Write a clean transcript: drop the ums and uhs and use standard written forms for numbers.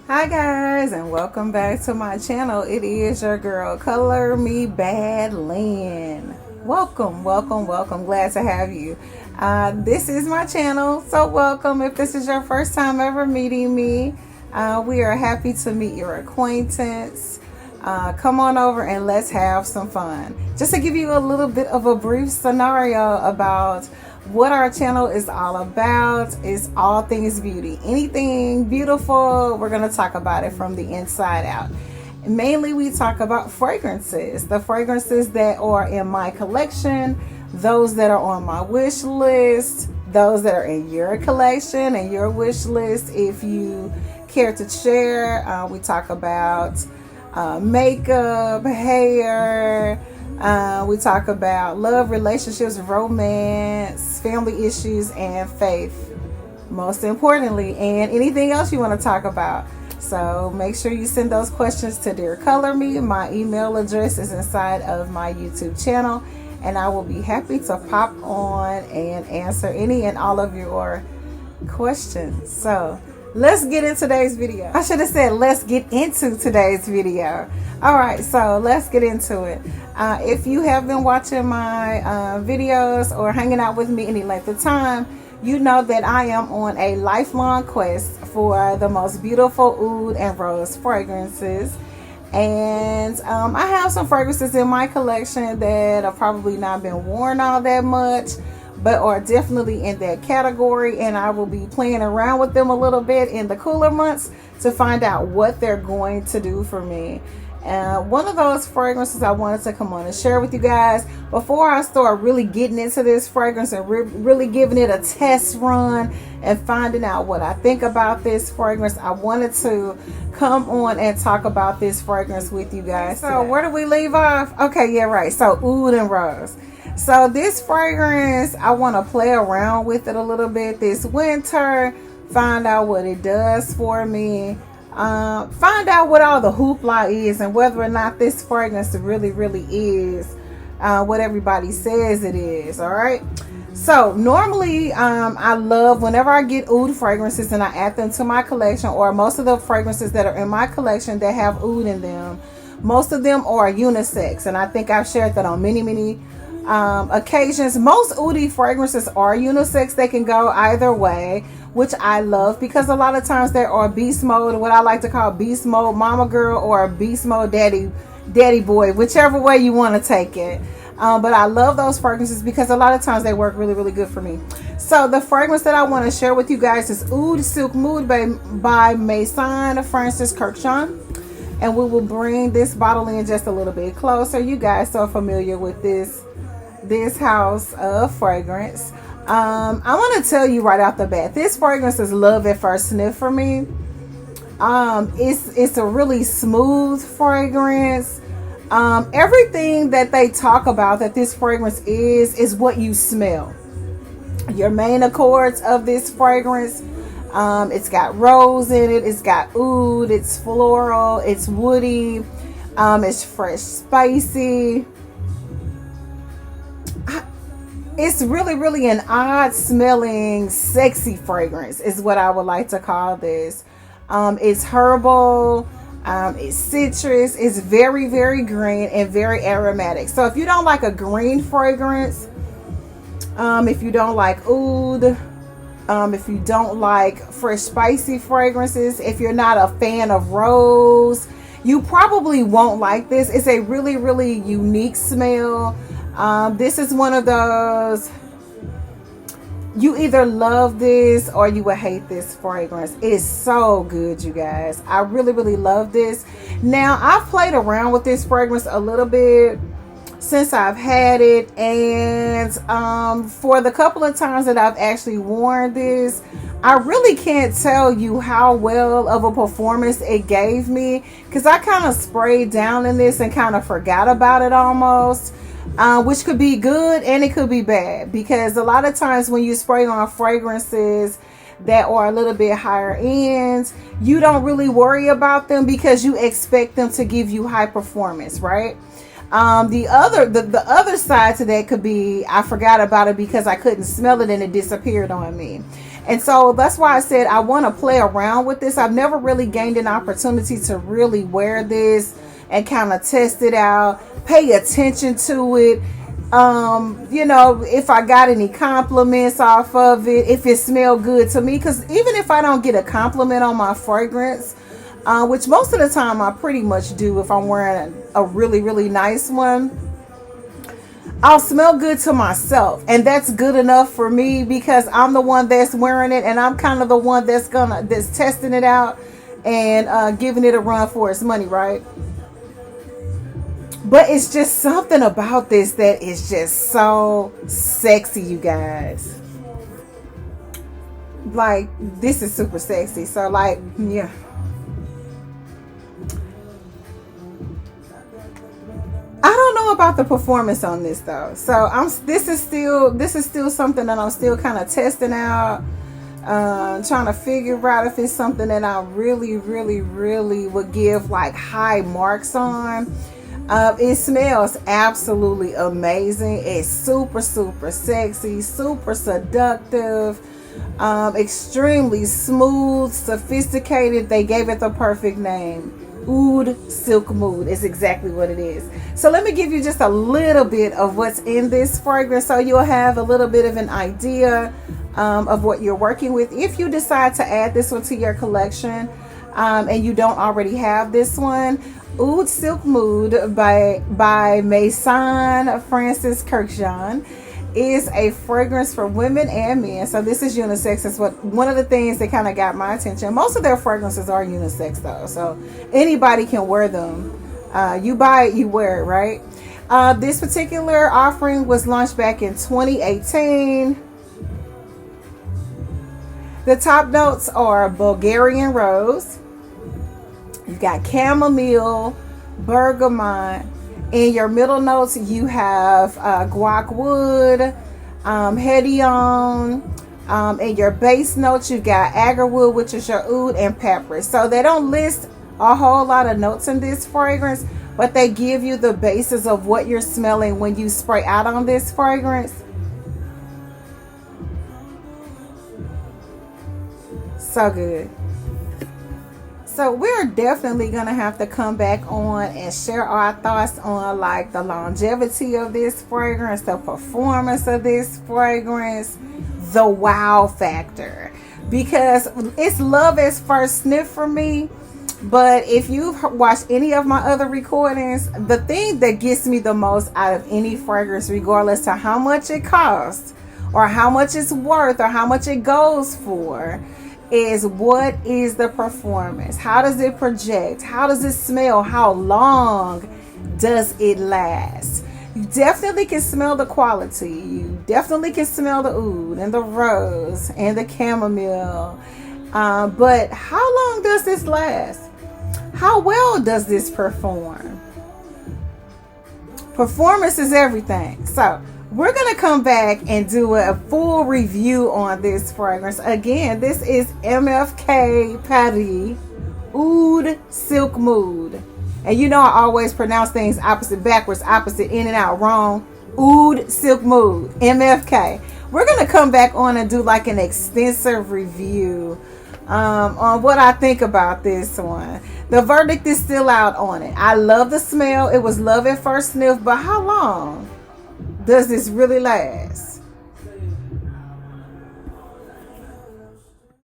Hi guys, and welcome back to my channel. It is your girl Color Me Bad Lynn. Welcome. Glad to have you. This is my channel, so welcome. If this is your first time ever meeting me, we are happy to meet your acquaintance. Come on over and let's have some fun. Just to give you a little bit of a brief scenario about what our channel is all about is all things beauty. Anything beautiful, we're going to talk about it from the inside out. Mainly we talk about fragrances, the fragrances that are in my collection, those that are on my wish list, those that are in your collection and your wish list if you care to share. We talk about makeup, hair. We talk about love, relationships, romance, family issues, and faith, most importantly, and anything else you want to talk about. So make sure you send those questions to Dear Color Me. My email address is inside of my YouTube channel, and I will be happy to pop on and answer any and all of your questions. So let's get into today's video. I should have said let's get into today's video. All right, so let's get into it. If you have been watching my videos or hanging out with me any length of time, you know that I am on a lifelong quest for the most beautiful oud and rose fragrances. And I have some fragrances in my collection that have probably not been worn all that much, but are definitely in that category, and I will be playing around with them a little bit in the cooler months to find out what they're going to do for me. One of those fragrances I wanted to come on and share with you guys before I start really getting into this fragrance and really giving it a test run and finding out what I think about this fragrance. I wanted to come on and talk about this fragrance with you guys. So where do we leave off? Okay, yeah, right. So oud and rose. So this fragrance, I want to play around with it a little bit this winter, find out what it does for me, find out what all the hoopla is and whether or not this fragrance really is what everybody says it is. All right. So normally I love whenever I get oud fragrances and I add them to my collection, or most of the fragrances that are in my collection that have oud in them, most of them are unisex, and I think I've shared that on many occasions. Most oudy fragrances are unisex. They can go either way, which I love, because a lot of times there are beast mode, what I like to call beast mode mama girl, or beast mode daddy boy, whichever way you want to take it. But I love those fragrances because a lot of times they work really good for me. So the fragrance that I want to share with you guys is Oud Silk Mood by Maison Francis Kurkdjian. And we will bring this bottle in just a little bit closer. You guys are familiar with this house of fragrance. I want to tell you right off the bat, this fragrance is love at first sniff for me. It's a really smooth fragrance. Everything that they talk about that this fragrance is what you smell. Your main accords of this fragrance, it's got rose in it, it's got oud, it's floral, it's woody, it's fresh, spicy. It's really an odd smelling, sexy fragrance is what I would like to call this. It's herbal, it's citrus, it's very green and very aromatic. So if you don't like a green fragrance, if you don't like oud, if you don't like fresh spicy fragrances, if you're not a fan of rose, you probably won't like this. It's a really unique smell. This is one of those, you either love this or you will hate this fragrance. It's so good, you guys. I really love this. Now, I've played around with this fragrance a little bit since I've had it, and for the couple of times that I've actually worn this, I really can't tell you how well of a performance it gave me, because I kind of sprayed down in this and kind of forgot about it almost. Which could be good and it could be bad, because a lot of times when you spray on fragrances that are a little bit higher end, you don't really worry about them because you expect them to give you high performance, right? The other side to that could be I forgot about it because I couldn't smell it and it disappeared on me. And so that's why I said I want to play around with this. I've never really gained an opportunity to really wear this and kind of test it out, pay attention to it. You know, if I got any compliments off of it, if it smelled good to me, because even if I don't get a compliment on my fragrance, which most of the time I pretty much do if I'm wearing a really, really nice one, I'll smell good to myself, and that's good enough for me because I'm the one that's wearing it, and I'm kind of the one that's testing it out and giving it a run for its money, right? But it's just something about this that is just so sexy, you guys. Like, this is super sexy. So, like, yeah. I don't know about the performance on this though. So this is still something that I'm still kind of testing out. Trying to figure out if it's something that I really, really, really would give like high marks on. It smells absolutely amazing. It's super, super sexy, super seductive, extremely smooth, sophisticated. They gave it the perfect name. Oud Silk Mood is exactly what it is. So let me give you just a little bit of what's in this fragrance so you'll have a little bit of an idea of what you're working with. If you decide to add this one to your collection and you don't already have this one, Oud Silk Mood by Maison Francis Kurkdjian is a fragrance for women and men. So this is unisex. It's one of the things that kind of got my attention. Most of their fragrances are unisex though, so anybody can wear them. You buy it, you wear it, right? This particular offering was launched back in 2018. The top notes are Bulgarian rose. You've got chamomile, bergamot. In your middle notes, you have guac wood, hedione. In your base notes, you've got agarwood, which is your oud, and pepper. So they don't list a whole lot of notes in this fragrance, but they give you the basis of what you're smelling when you spray out on this fragrance. So good. So we're definitely going to have to come back on and share our thoughts on like the longevity of this fragrance, the performance of this fragrance, the wow factor. Because it's love at first sniff for me. But if you've watched any of my other recordings, the thing that gets me the most out of any fragrance, regardless to how much it costs or how much it's worth or how much it goes for, is what is the performance? How does it project? How does it smell? How long does it last? You definitely can smell the quality. You definitely can smell the oud and the rose and the chamomile. But how long does this last? How well does this perform? Performance is everything. So we're going to come back and do a full review on this fragrance. Again, this is MFK Paris Oud Silk Mood. And you know I always pronounce things opposite backwards, opposite in and out wrong. Oud Silk Mood, MFK. We're going to come back on and do like an extensive review on what I think about this one. The verdict is still out on it. I love the smell. It was love at first sniff, but how long does this really last?